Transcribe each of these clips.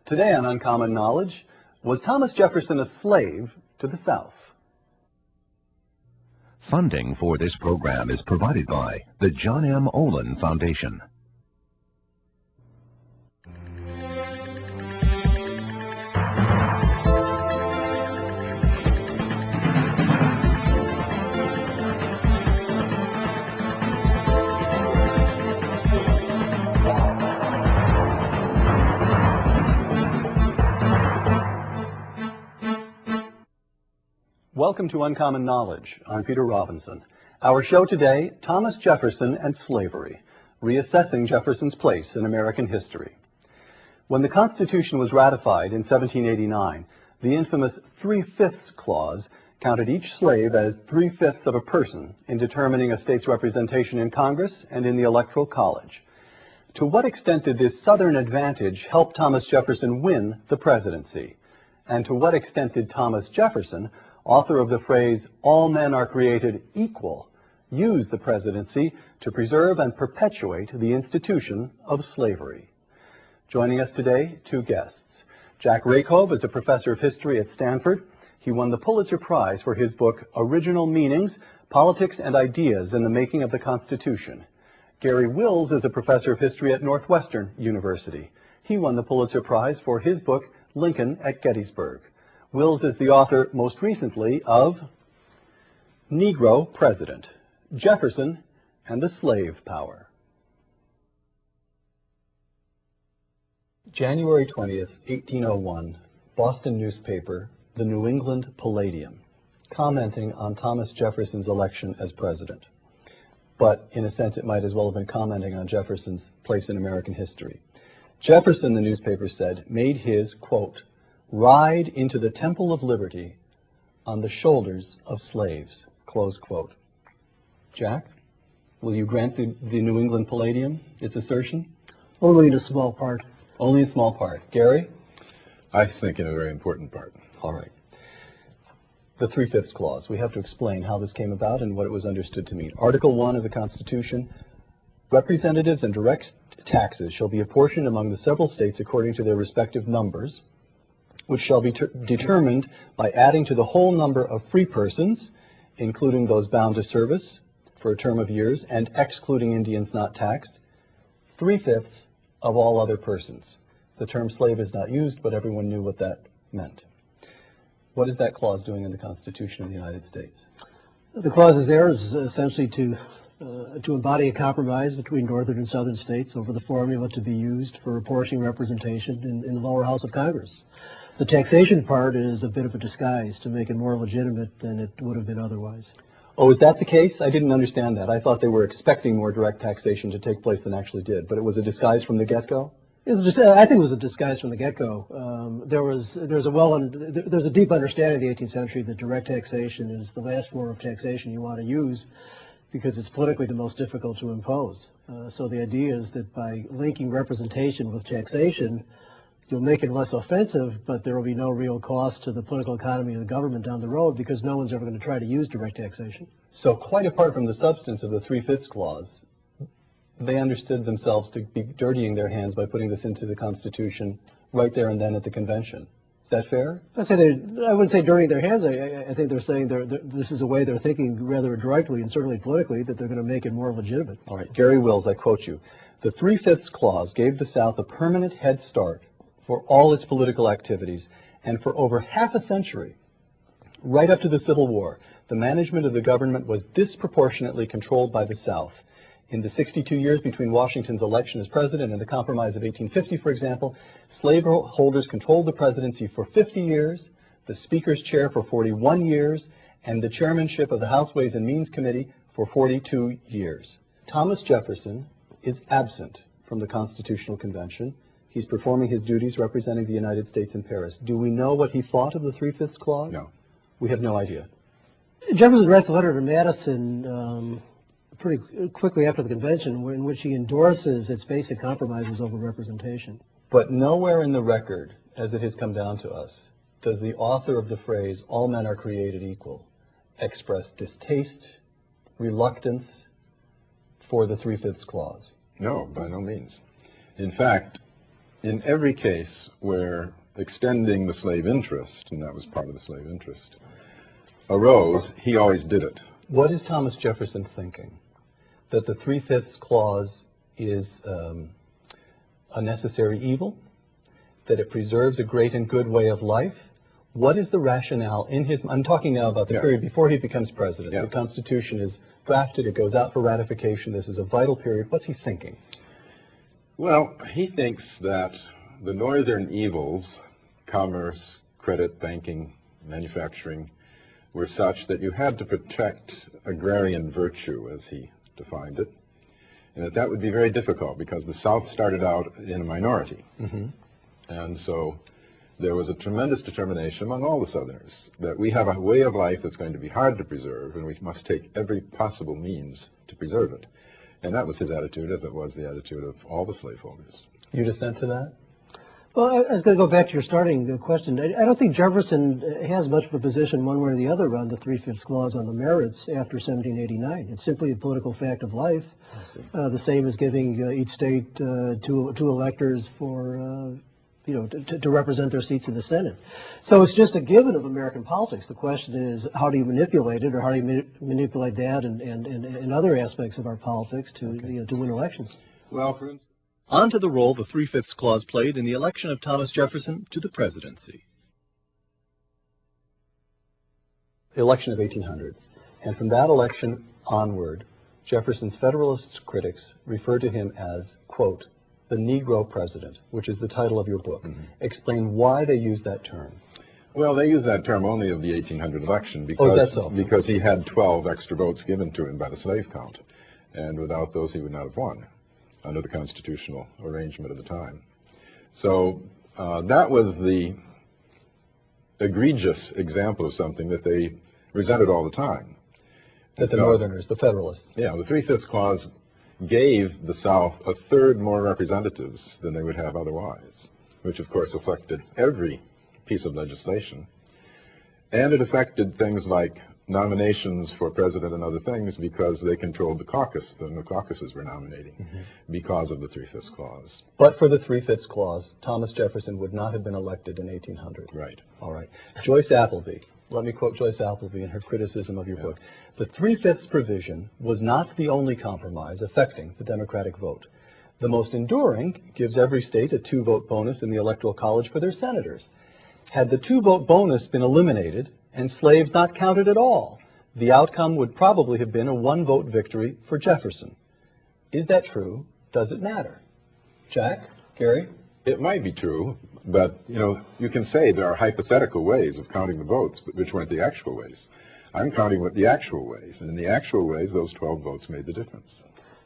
Today on Uncommon Knowledge, was Thomas Jefferson a slave to the South? Funding for this program is provided by the John M. OLIN Foundation. Welcome to Uncommon Knowledge. I'm Peter Robinson. Our show today, Thomas Jefferson and Slavery, reassessing Jefferson's place in American history. When the Constitution was ratified in 1789, the infamous 3/5 clause counted each slave as 3/5 of a person in determining a state's representation in Congress and in the Electoral College. To what extent did this Southern advantage help Thomas Jefferson win the presidency? And to what extent did Thomas Jefferson, author of the phrase, "all men are created equal," use the presidency to preserve and perpetuate the institution of slavery? Joining us today, two guests. Jack Rakove is a professor of history at Stanford. He won the Pulitzer Prize for his book, Original Meanings, Politics and Ideas in the Making of the Constitution. Gary Wills is a professor of history at Northwestern University. He won the Pulitzer Prize for his book, Lincoln at Gettysburg. Wills is the author, most recently, of Negro President, Jefferson and the Slave Power. January 20th, 1801, Boston newspaper, the New England Palladium, commenting on Thomas Jefferson's election as president. But in a sense, it might as well have been commenting on Jefferson's place in American history. Jefferson, the newspaper said, made his, quote, ride into the Temple of Liberty on the shoulders of slaves, close quote. Jack, will you grant the New England Palladium its assertion? Only in a small part. Only a small part. Gary? I think in a very important part. All right. The 3/5 clause. We have to explain how this came about and what it was understood to mean. Article 1 of the Constitution, representatives and direct taxes shall be apportioned among the several states according to their respective numbers, which shall be determined by adding to the whole number of free persons, including those bound to service for a term of years, and excluding Indians not taxed, 3/5 of all other persons. The term slave is not used, but everyone knew what that meant. What is that clause doing in the Constitution of the United States? The clause is there is essentially to embody a compromise between northern and southern states over the formula to be used for apportioning representation in the lower house of Congress. The taxation part is a bit of a disguise to make it more legitimate than it would have been otherwise. Oh, is that the case? I didn't understand that. I thought they were expecting more direct taxation to take place than actually did, but it was a disguise from the get-go? I think it was a disguise from the get-go. There's a deep understanding of the 18th century that direct taxation is the last form of taxation you want to use because it's politically the most difficult to impose. So the idea is that by linking representation with taxation, you'll make it less offensive, but there will be no real cost to the political economy of the government down the road because no one's ever going to try to use direct taxation. So quite apart from the substance of the 3/5 clause, they understood themselves to be dirtying their hands by putting this into the Constitution right there and then at the convention. Is that fair? I wouldn't say dirtying their hands. I think they're saying this is a way they're thinking rather directly and certainly politically that they're going to make it more legitimate. All right. Gary Wills, I quote you. The 3/5 clause gave the South a permanent head start for all its political activities, and for over half a century, right up to the Civil War, the management of the government was disproportionately controlled by the South. In the 62 years between Washington's election as president and the Compromise of 1850, for example, slaveholders controlled the presidency for 50 years, the Speaker's chair for 41 years, and the chairmanship of the House Ways and Means Committee for 42 years. Thomas Jefferson is absent from the Constitutional Convention. He's performing his duties representing the United States in Paris. Do we know what he thought of the 3/5 clause? No. We have no idea. Jefferson writes a letter to Madison pretty quickly after the convention in which he endorses its basic compromises over representation. But nowhere in the record, as it has come down to us, does the author of the phrase, all men are created equal, express distaste, reluctance for the 3/5 clause? No, by no means. In fact, in every case where extending the slave interest, and that was part of the slave interest, arose, he always did it. What is Thomas Jefferson thinking? That the 3/5 clause is a necessary evil? That it preserves a great and good way of life? What is the rationale in his, I'm talking now about the period before he becomes president. The Constitution is drafted, it goes out for ratification, this is a vital period. What's he thinking? Well, he thinks that the northern evils, commerce, credit, banking, manufacturing, were such that you had to protect agrarian virtue, as he defined it, and that would be very difficult because the South started out in a minority. And so there was a tremendous determination among all the Southerners that we have a way of life that's going to be hard to preserve, and we must take every possible means to preserve it. And that was his attitude, as it was the attitude of all the slaveholders. You dissent to that? Well, I was going to go back to your starting question. I don't think Jefferson has much of a position one way or the other on the 3/5 clause on the merits after 1789. It's simply a political fact of life. The same as giving each state two electors for to represent their seats in the Senate. So it's just a given of American politics. The question is, how do you manipulate it, or how do you manipulate that and other aspects of our politics to to win elections? Well, for instance, On to the role the 3/5 clause played in the election of Thomas Jefferson to the presidency. The election of 1800. And from that election onward, Jefferson's Federalist critics refer to him as, quote, the Negro president, which is the title of your book. Explain why they use that term. well, they use that term only of the 1800 election Oh, is that so? because he had 12 extra votes given to him by the slave count. And without those, he would not have won under the constitutional arrangement of the time. So that was the egregious example of something that they resented all the time. That the Northerners, the Federalists. Yeah, the 3/5 clause gave the South a third more representatives than they would have otherwise, which of course affected every piece of legislation. And it affected things like nominations for president and other things because they controlled the caucus, then the caucuses were nominating because of the 3/5 clause. But for the 3/5 clause, Thomas Jefferson would not have been elected in 1800. Right. All right. Joyce Appleby. Let me quote Joyce Appleby in her criticism of your book. The 3/5 provision was not the only compromise affecting the Democratic vote. The most enduring gives every state a 2-vote bonus in the Electoral College for their senators. Had the 2-vote bonus been eliminated and slaves not counted at all, the outcome would probably have been a 1-vote victory for Jefferson. Is that true? Does it matter? Jack? Gary? It might be true, but you can say there are hypothetical ways of counting the votes, but which weren't the actual ways. I'm counting with the actual ways, and in the actual ways, those 12 votes made the difference.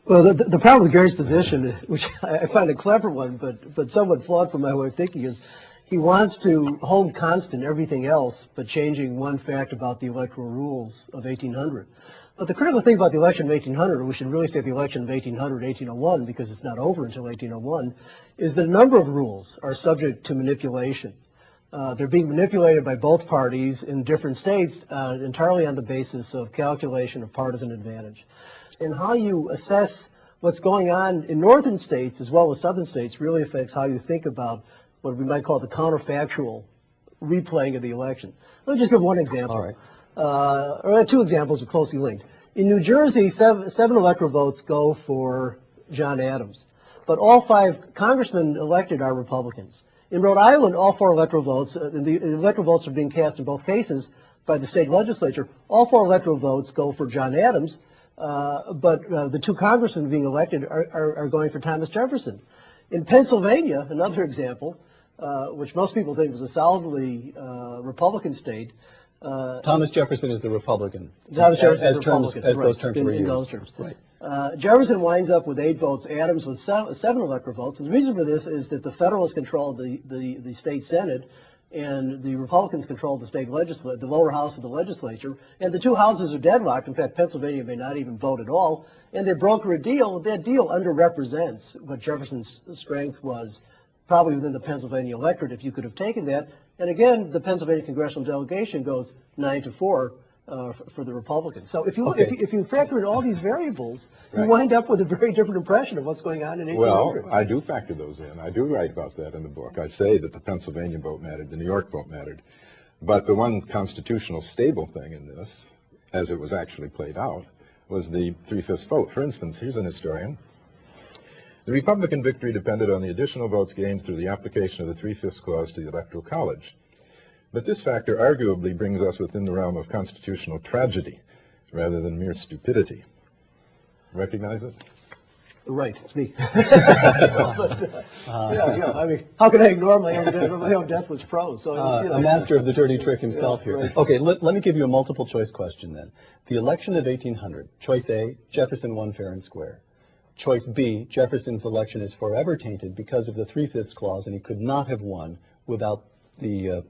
Well, the problem with Gary's position, which I find a clever one, but somewhat flawed from my way of thinking, is he wants to hold constant everything else, but changing one fact about the electoral rules of 1800. But the critical thing about the election of 1800, or we should really say the election of 1800, 1801, because it's not over until 1801, is that a number of rules are subject to manipulation. They're being manipulated by both parties in different states entirely on the basis of calculation of partisan advantage. And how you assess what's going on in northern states as well as southern states really affects how you think about what we might call the counterfactual replaying of the election. Let me just give one example. All right. Or 2 examples are closely linked. In New Jersey, 7 electoral votes go for John Adams, but all 5 congressmen elected are Republicans. In Rhode Island, all 4 electoral votes, the electoral votes are being cast in both cases by the state legislature. All 4 electoral votes go for John Adams, but the 2 congressmen being elected are going for Thomas Jefferson. In Pennsylvania, another example, which most people think was a solidly Republican state, Thomas Jefferson is the Republican. Thomas Jefferson is the terms, Republican, as right, those terms were in used. those terms. Right. Jefferson winds up with 8 votes, Adams with 7 electoral votes. And the reason for this is that the Federalists control the state Senate, and the Republicans control the state legislature, the lower house of the legislature, and the 2 houses are deadlocked. In fact, Pennsylvania may not even vote at all, and they broker a deal. That deal underrepresents what Jefferson's strength was probably within the Pennsylvania electorate, if you could have taken that. And again, the Pennsylvania congressional delegation goes 9-4 for the Republicans. So if you Okay. if you factor in all these variables, you Right. wind up with a very different impression of what's going on in 1800. Well, I do factor those in. I do write about that in the book. I say that the Pennsylvania vote mattered, the New York vote mattered. But the one constitutional stable thing in this, as it was actually played out, was the 3/5 vote. For instance, here's an historian. The Republican victory depended on the additional votes gained through the application of the 3/5 clause to the Electoral College. But this factor arguably brings us within the realm of constitutional tragedy rather than mere stupidity. Recognize it? Right, it's me. But, yeah, I mean, how can I ignore my own death was prose? So, A master of the dirty trick himself here. right. Okay, let me give you a multiple choice question then. The election of 1800, choice A, Jefferson won fair and square. Choice B, Jefferson's election is forever tainted because of the 3/5 clause, and he could not have won without the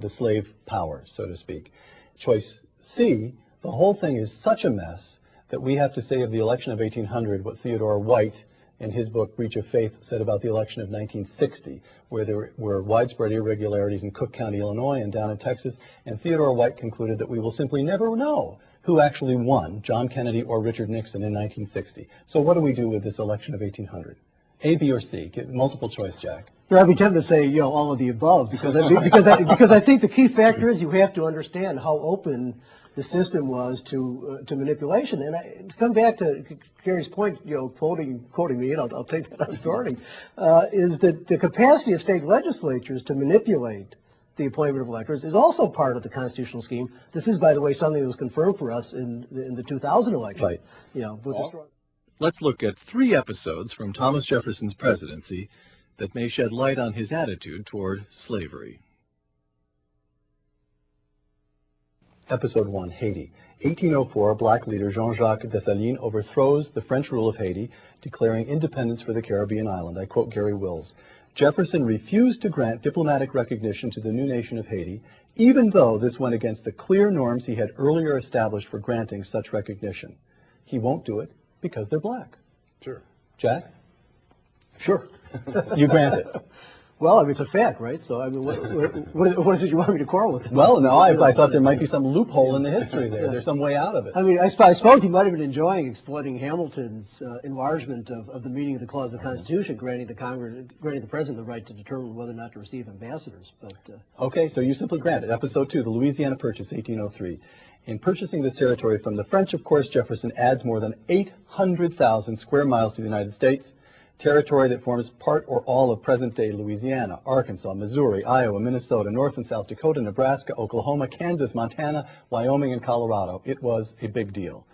slave power, so to speak. Choice C, the whole thing is such a mess that we have to say of the election of 1800 what Theodore White in his book Breach of Faith said about the election of 1960, where there were widespread irregularities in Cook County, Illinois and down in Texas, and Theodore White concluded that we will simply never know who actually won, John Kennedy or Richard Nixon in 1960. So what do we do with this election of 1800? A, B, or C? Multiple choice, Jack. I'd be tempted to say, all of the above, because I think the key factor is you have to understand how open the system was to manipulation. And to come back to Gary's point, quoting me, and I'll take that on authority, is that the capacity of state legislatures to manipulate the appointment of electors is also part of the constitutional scheme. This is, by the way, something that was confirmed for us in the 2000 election. Right. With the strong. Let's look at 3 episodes from Thomas Jefferson's presidency that may shed light on his attitude toward slavery. Episode 1, Haiti. 1804, black leader Jean-Jacques Dessalines overthrows the French rule of Haiti, declaring independence for the Caribbean island. I quote Gary Wills. Jefferson refused to grant diplomatic recognition to the new nation of Haiti, even though this went against the clear norms he had earlier established for granting such recognition. He won't do it because they're black. Sure. Jack? Sure. You grant it. Well, I mean, it's a fact, right? So, I mean, what is it you want me to quarrel with? Well, no, I thought there might be some loophole in the history there. There's some way out of it. I mean, I suppose he might have been enjoying exploiting Hamilton's enlargement of the meaning of the clause of the Constitution, granting the president the right to determine whether or not to receive ambassadors. But Okay, so you simply grant it. Episode 2, the Louisiana Purchase, 1803. In purchasing this territory from the French, of course, Jefferson adds more than 800,000 square miles to the United States, territory that forms part or all of present-day Louisiana, Arkansas, Missouri, Iowa, Minnesota, North and South Dakota, Nebraska, Oklahoma, Kansas, Montana, Wyoming, and Colorado. It was a big deal.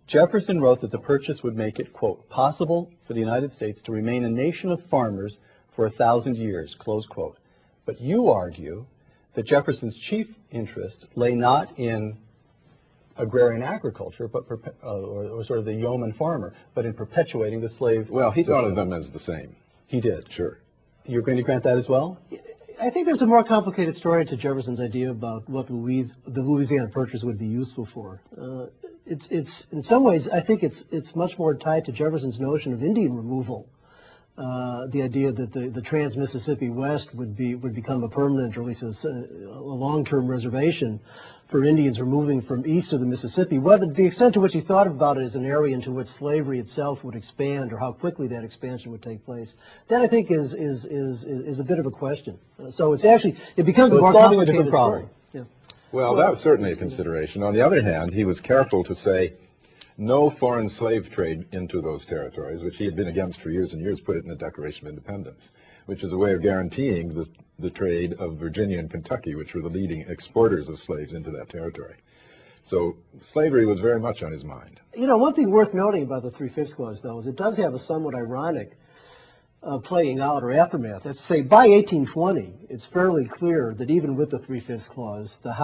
Jefferson wrote that the purchase would make it, quote, possible for the United States to remain a nation of farmers for 1,000 years, close quote. But you argue that Jefferson's chief interest lay not in agrarian agriculture, but or sort of the yeoman farmer, but in perpetuating the slave Well, he system. thought of them as the same. He did. Sure. You're going to grant that as well? I think there's a more complicated story to Jefferson's idea about what the Louisiana Purchase would be useful for. It's in some ways, I think it's much more tied to Jefferson's notion of Indian removal. The idea that the Trans-Mississippi West would become a permanent, or at least a long-term reservation for Indians removing from east of the Mississippi. Whether the extent to which he thought about it as an area into which slavery itself would expand, or how quickly that expansion would take place, that I think is a bit of a question. So it becomes a more solving a complicated different problem. story. Yeah. Well, that was certainly a consideration. On the other hand, he was careful to say no foreign slave trade into those territories, which he had been against for years and years, put it in the Declaration of Independence, which is a way of guaranteeing the trade of Virginia and Kentucky, which were the leading exporters of slaves into that territory. So slavery was very much on his mind. One thing worth noting about the 3/5 clause, though, is it does have a somewhat ironic playing out or aftermath. Let's say by 1820, it's fairly clear that even with the 3/5 clause, the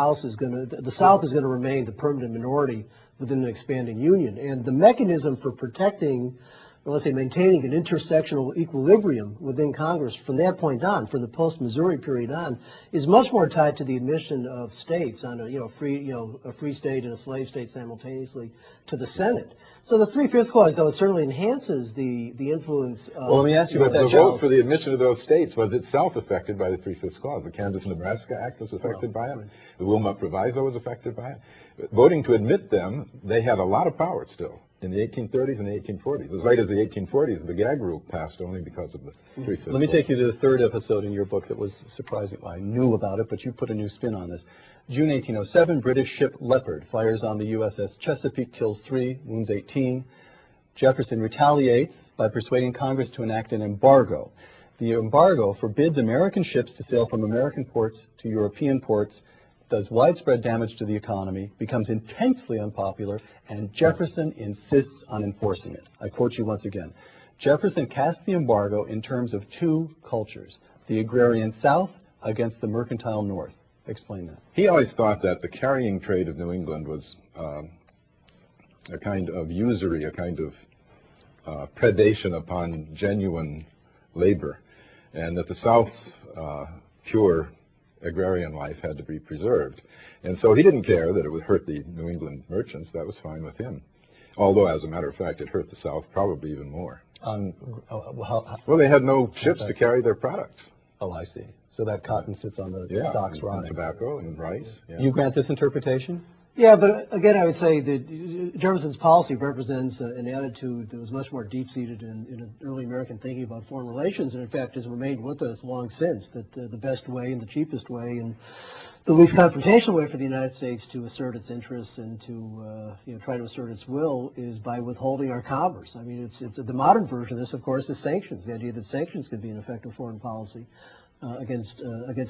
South is going to remain the permanent minority within an expanding union, and the mechanism for protecting or let's say maintaining an intersectional equilibrium within Congress from that point on, from the post-Missouri period on, is much more tied to the admission of states on a free state and a slave state simultaneously to the Senate. So the Three-Fifths Clause, though, certainly enhances the influence of... Well, let me ask you about that. The vote for the admission of those states was itself affected by the Three-Fifths Clause. The Kansas-Nebraska Act was affected by it. The Wilmot Proviso was affected by it. Voting to admit them, they had a lot of power still in the 1830s and the 1840s. As late as the 1840s, the gag rule passed only because of the Three-Fifths Clause. Let me take you to the third episode in your book that was surprising. I knew about it, but you put a new spin on this. June 1807, British ship Leopard fires on the USS Chesapeake, kills 3, wounds 18. Jefferson retaliates by persuading Congress to enact an embargo. The embargo forbids American ships to sail from American ports to European ports, does widespread damage to the economy, becomes intensely unpopular, and Jefferson insists on enforcing it. I quote you once again. Jefferson cast the embargo in terms of 2 cultures, the agrarian South against the mercantile North. Explain that. He always thought that the carrying trade of New England was a kind of usury, a kind of predation upon genuine labor, and that the South's pure agrarian life had to be preserved. And so he didn't care that it would hurt the New England merchants. That was fine with him. Although, as a matter of fact, it hurt the South probably even more. Well, they had no ships to carry their products. Oh, I see. So that cotton sits on the docks rotting. And tobacco and rice. Yeah. You grant this interpretation? Yeah, but again, I would say that Jefferson's policy represents an attitude that was much more deep-seated in early American thinking about foreign relations, and in fact has remained with us long since, that the best way and the cheapest way and the least confrontational way for the United States to assert its interests and to try to assert its will is by withholding our commerce. I mean, it's the modern version of this, of course, is sanctions. The idea that sanctions could be an effective foreign policy against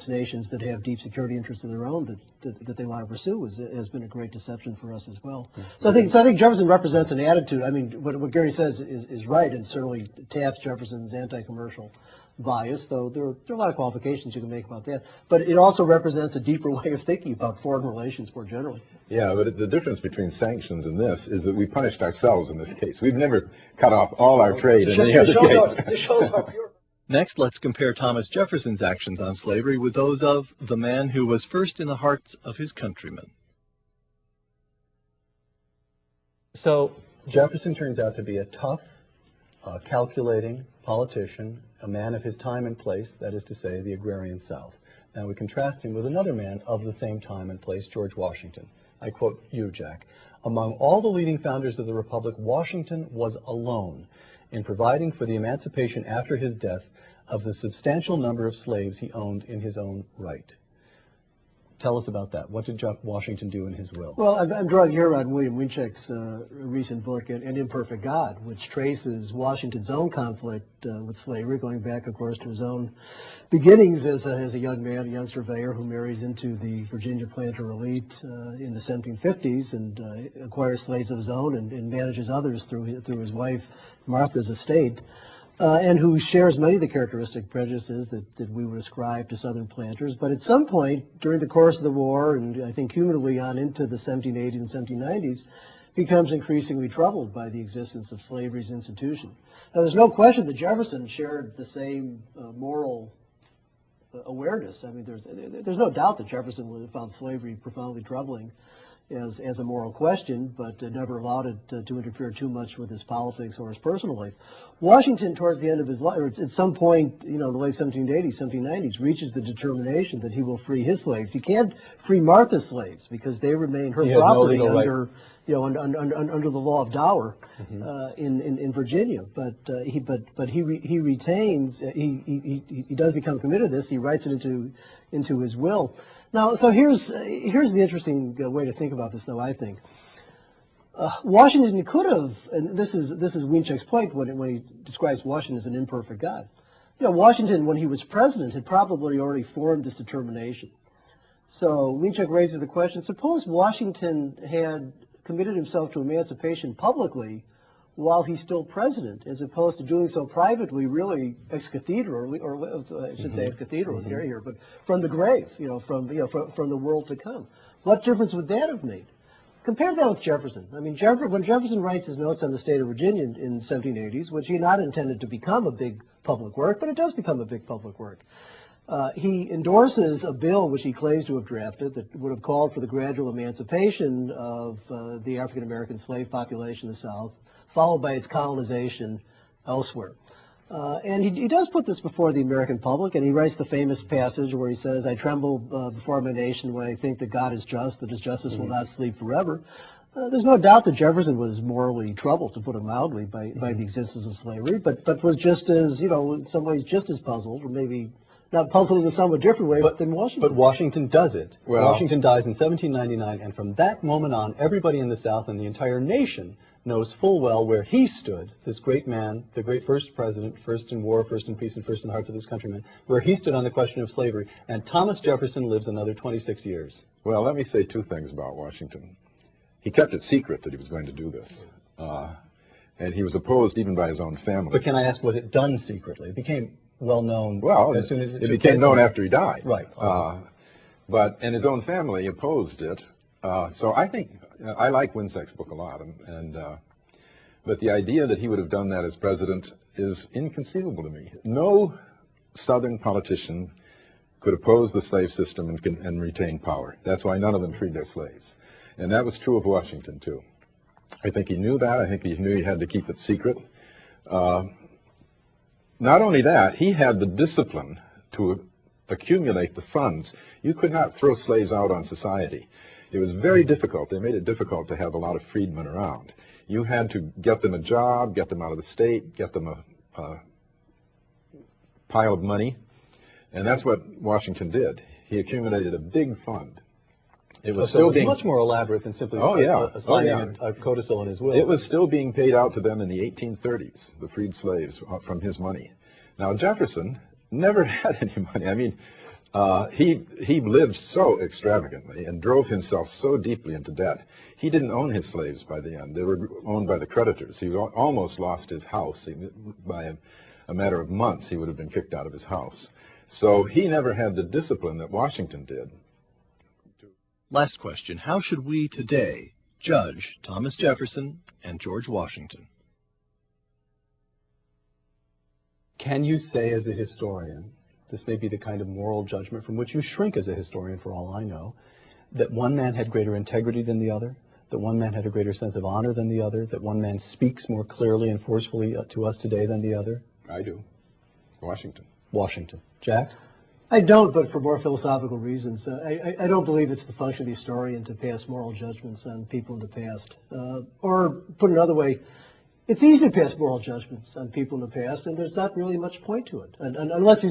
nations that have deep security interests of their own that they want to pursue has been a great deception for us as well. So I think Jefferson represents an attitude. I mean, what Gary says is right, and certainly taps Jefferson's anti-commercial bias, though there are a lot of qualifications you can make about that. But it also represents a deeper way of thinking about foreign relations more generally. Yeah, but the difference between sanctions and this is that we punished ourselves in this case. We've never cut off all our trade in any other case. It shows how pure. Next, let's compare Thomas Jefferson's actions on slavery with those of the man who was first in the hearts of his countrymen. So Jefferson turns out to be a tough, calculating politician, a man of his time and place, that is to say, the agrarian South. Now we contrast him with another man of the same time and place, George Washington. I quote you, Jack. Among all the leading founders of the Republic, Washington was alone in providing for the emancipation after his death of the substantial number of slaves he owned in his own right. Tell us about that. What did Washington do in his will? Well, I'm drawing here on William Wincheck's recent book, An Imperfect God, which traces Washington's own conflict with slavery, going back, of course, to his own beginnings as a young man, a young surveyor who marries into the Virginia planter elite in the 1750s and acquires slaves of his own and manages others through his wife Martha's estate. And who shares many of the characteristic prejudices that we would ascribe to Southern planters. But at some point during the course of the war, and I think cumulatively on into the 1780s and 1790s, becomes increasingly troubled by the existence of slavery's institution. Now, there's no question that Jefferson shared the same moral awareness. I mean, there's no doubt that Jefferson would have found slavery profoundly troubling as a moral question, but never allowed it to interfere too much with his politics or his personal life. Washington, towards the end of his life, or at some point, the late 1780s, 1790s, reaches the determination that he will free his slaves. He can't free Martha's slaves because they remain her property under the law of dower in Virginia. But he retains. He does become committed to this. He writes it into his will. Now, so here's the interesting way to think about this, though, I think. Washington could have, and this is Wincheck's point when he describes Washington as an imperfect God. Washington, when he was president, had probably already formed this determination. So Wincheck raises the question, suppose Washington had committed himself to emancipation publicly while he's still president, as opposed to doing so privately, really ex cathedra, or I should say ex cathedra, here, but from the grave, from the world to come. What difference would that have made? Compare that with Jefferson. I mean, when Jefferson writes his notes on the state of Virginia in the 1780s, which he not intended to become a big public work, but it does become a big public work. He endorses a bill which he claims to have drafted that would have called for the gradual emancipation of the African-American slave population in the South, followed by its colonization elsewhere. And he does put this before the American public, and he writes the famous passage where he says, "I tremble before my nation when I think that God is just, that his justice will not sleep forever." There's no doubt that Jefferson was morally troubled, to put it mildly, by the existence of slavery, but was just as, in some ways just as puzzled, or maybe not puzzled in a somewhat different way, than Washington. But Washington does it. Well, Washington dies in 1799, and from that moment on, everybody in the South and the entire nation knows full well where he stood, this great man, the great first president, first in war, first in peace, and first in the hearts of his countrymen, where he stood on the question of slavery. And Thomas Jefferson lives another 26 years. Well, let me say two things about Washington. He kept it secret that he was going to do this. And he was opposed even by his own family. But can I ask, was it done secretly? It became well known as soon as it became known after he died. Right. And his own family opposed it. So I think I like Winsack's book a lot, but the idea that he would have done that as president is inconceivable to me. No Southern politician could oppose the slave system and retain power. That's why none of them freed their slaves, and that was true of Washington too. I think he knew that. I think he knew he had to keep it secret. Not only that, he had the discipline to accumulate the funds. You could not throw slaves out on society. It was very difficult. They made it difficult to have a lot of freedmen around. You had to get them a job, get them out of the state, get them a pile of money, and that's what Washington did. He accumulated a big fund. It was still being much more elaborate than simply signing a codicil in his will. It was still being paid out to them in the 1830s, the freed slaves, from his money. Now Jefferson never had any money. I mean, he lived so extravagantly and drove himself so deeply into debt. He didn't own his slaves by the end. They were owned by the creditors. He almost lost his house. By a matter of months, he would have been kicked out of his house. So he never had the discipline that Washington did. Last question. How should we today judge Thomas Jefferson and George Washington? Can you say as a historian, this may be the kind of moral judgment from which you shrink as a historian for all I know, that one man had greater integrity than the other, that one man had a greater sense of honor than the other, that one man speaks more clearly and forcefully to us today than the other? I do. Washington. Washington. Jack? I don't, but for more philosophical reasons. I don't believe it's the function of the historian to pass moral judgments on people in the past. Or, put another way, it's easy to pass moral judgments on people in the past, and there's not really much point to it. And unless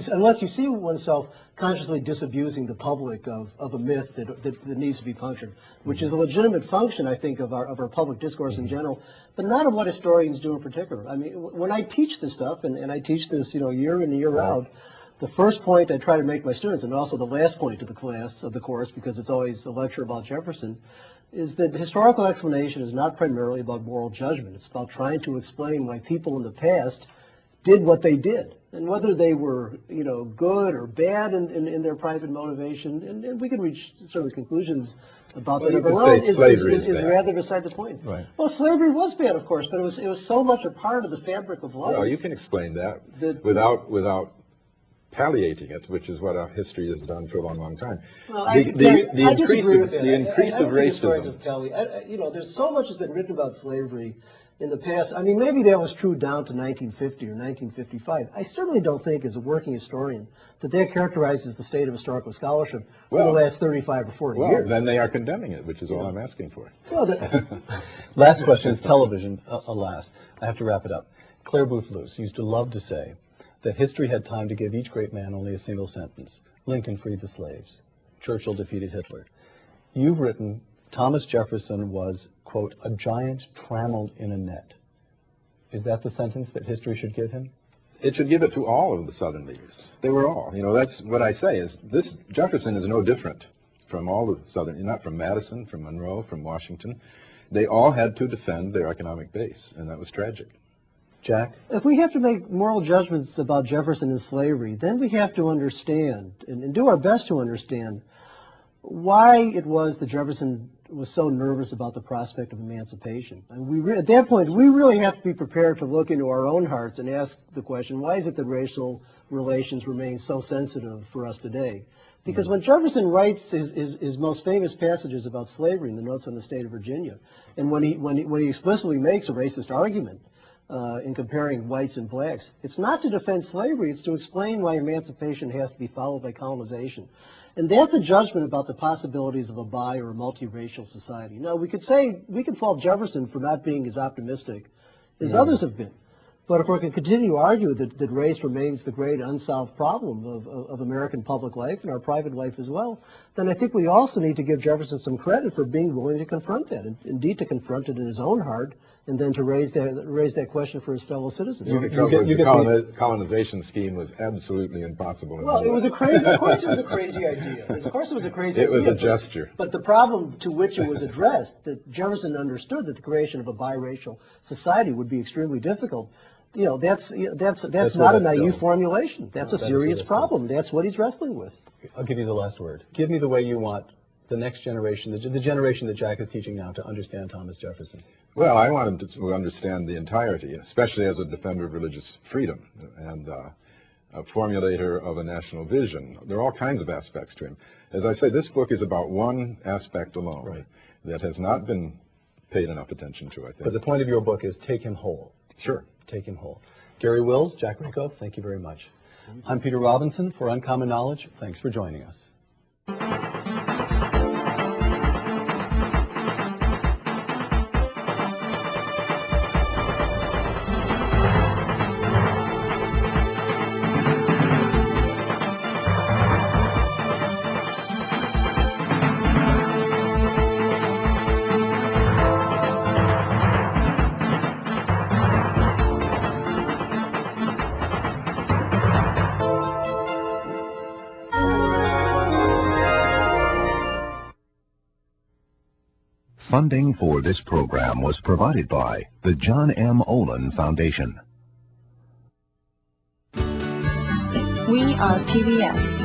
you see oneself consciously disabusing the public of a myth that needs to be punctured, which is a legitimate function, I think, of our public discourse in general, but not of what historians do in particular. I mean, when I teach this stuff, and I teach this, year in and year out, the first point I try to make my students, and also the last point of the course, because it's always a lecture about Jefferson, is that historical explanation is not primarily about moral judgment. It's about trying to explain why people in the past did what they did, and whether they were, good or bad in their private motivation. And we can reach certain conclusions about that. You could say slavery is rather beside the point. Right. Well, slavery was bad, of course, but it was so much a part of the fabric of life. Well, you can explain that without palliating it, which is what our history has done for a long, long time. Well, the increase of racism. There's so much that's been written about slavery in the past. I mean, maybe that was true down to 1950 or 1955. I certainly don't think, as a working historian, that characterizes the state of historical scholarship for the last 35 or 40 years. Well, then they are condemning it, which is all I'm asking for. Well, last question is television, alas. I have to wrap it up. Claire Booth Luce used to love to say that history had time to give each great man only a single sentence. Lincoln freed the slaves. Churchill defeated Hitler. You've written Thomas Jefferson was, quote, a giant trammeled in a net. Is that the sentence that history should give him? It should give it to all of the Southern leaders. They were all. That's what I say is this Jefferson is no different from all of the Southern, not from Madison, from Monroe, from Washington. They all had to defend their economic base, and that was tragic. Jack? If we have to make moral judgments about Jefferson and slavery, then we have to understand and do our best to understand why it was that Jefferson was so nervous about the prospect of emancipation. And at that point, we really have to be prepared to look into our own hearts and ask the question, why is it that racial relations remain so sensitive for us today? Because when Jefferson writes his most famous passages about slavery in the Notes on the State of Virginia, and when he explicitly makes a racist argument in comparing whites and blacks, it's not to defend slavery, it's to explain why emancipation has to be followed by colonization. And that's a judgment about the possibilities of a bi or a multiracial society. Now, we could fault Jefferson for not being as optimistic as others have been. But if we're going to continue to argue that race remains the great unsolved problem of American public life and our private life as well, then I think we also need to give Jefferson some credit for being willing to confront that, and indeed to confront it in his own heart, and then to raise that question for his fellow citizens. The colonization scheme was absolutely impossible. Well, it was a crazy. Of course, it was a crazy idea. Of course, it was a crazy idea. It was a gesture. But the problem to which it was addressed, that Jefferson understood that the creation of a biracial society would be extremely difficult. You know, that's not a naive formulation. That's a serious problem. That's what he's wrestling with. I'll give you the last word. Give me the way you want the next generation, the generation that Jack is teaching now, to understand Thomas Jefferson. Well, I want him to understand the entirety, especially as a defender of religious freedom and a formulator of a national vision. There are all kinds of aspects to him. As I say, this book is about one aspect alone that has not been paid enough attention to, I think. But the point of your book is take him whole. Sure. Take him whole. Gary Wills, Jack Rakoff, thank you very much. I'm Peter Robinson for Uncommon Knowledge. Thanks for joining us. Funding for this program was provided by the John M. Olin Foundation. We are PBS.